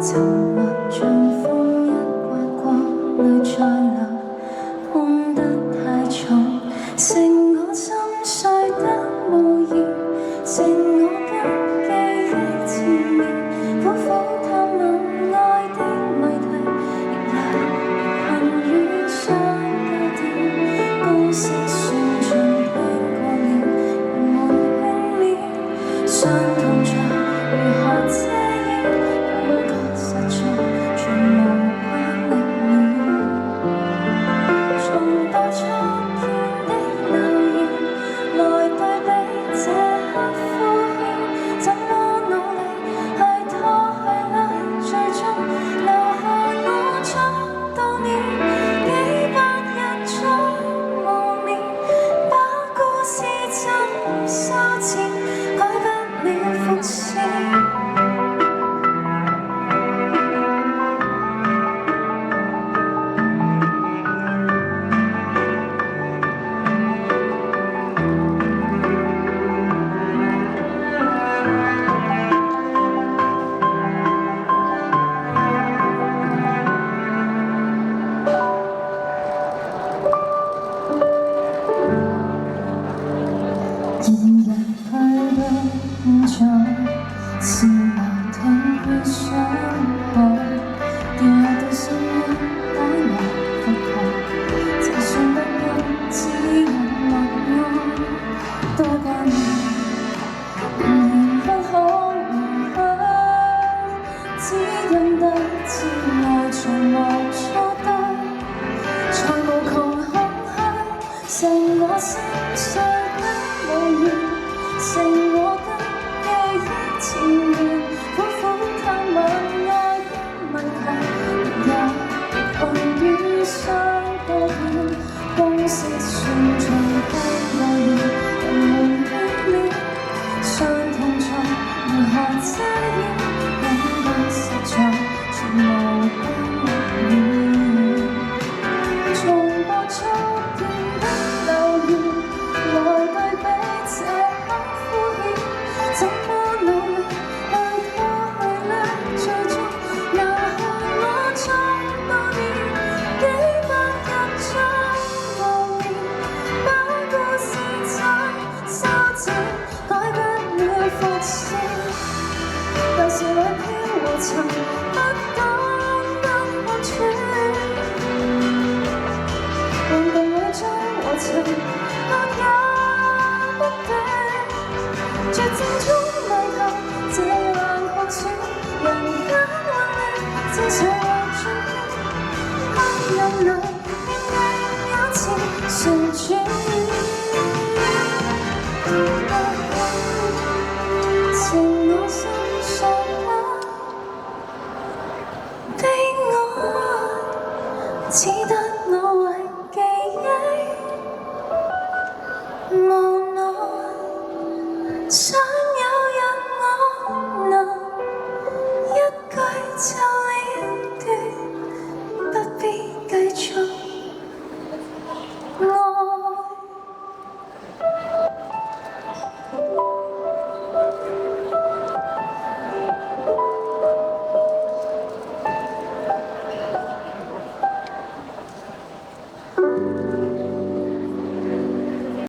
沉默像風一刮過淚在流，碰得太重，剩我心碎得無言，剩我跟記憶纏綿，苦苦探問愛的謎題，亦困於相交點，公式算盡聽過了，人們輕蔑，傷痛着如何遮掩，感覺實在全無關力了，重播初見的留言，來對比這刻敷衍，怎麼努力去拖去愛，最終留下我觸動了幾百日再無眠，把故事怎收錢，改不了伏線。現人去的現在，是流停於傷害，跌落的心一擺來復合，就算不甘只有默哀，多個年仍然不可離開，只因得知愛從無初堆，才無窮空虛，剩我心碎得無言，剩我跟記憶纏綿，苦苦探問愛的問題，也困於相交點，公式算盡聽過了，人們輕蔑，傷痛在如何遮掩，感覺實在全無關力了，重播初見的留言，來對比這刻敷衍，怎麼努力去拖去呢，最終留下我觸動了幾百日再無眠，把故事怎修剪，改不了伏線，舊時裏飄和塵，不懂得安全，混動裏將和情各也不斷，絕症中迷途，這樣酷喘，人間混亂，正常轉變，黑暗裏命運有情旋轉，剩我心碎得悲哀，只得我為記憶無奈，想有日我能一句就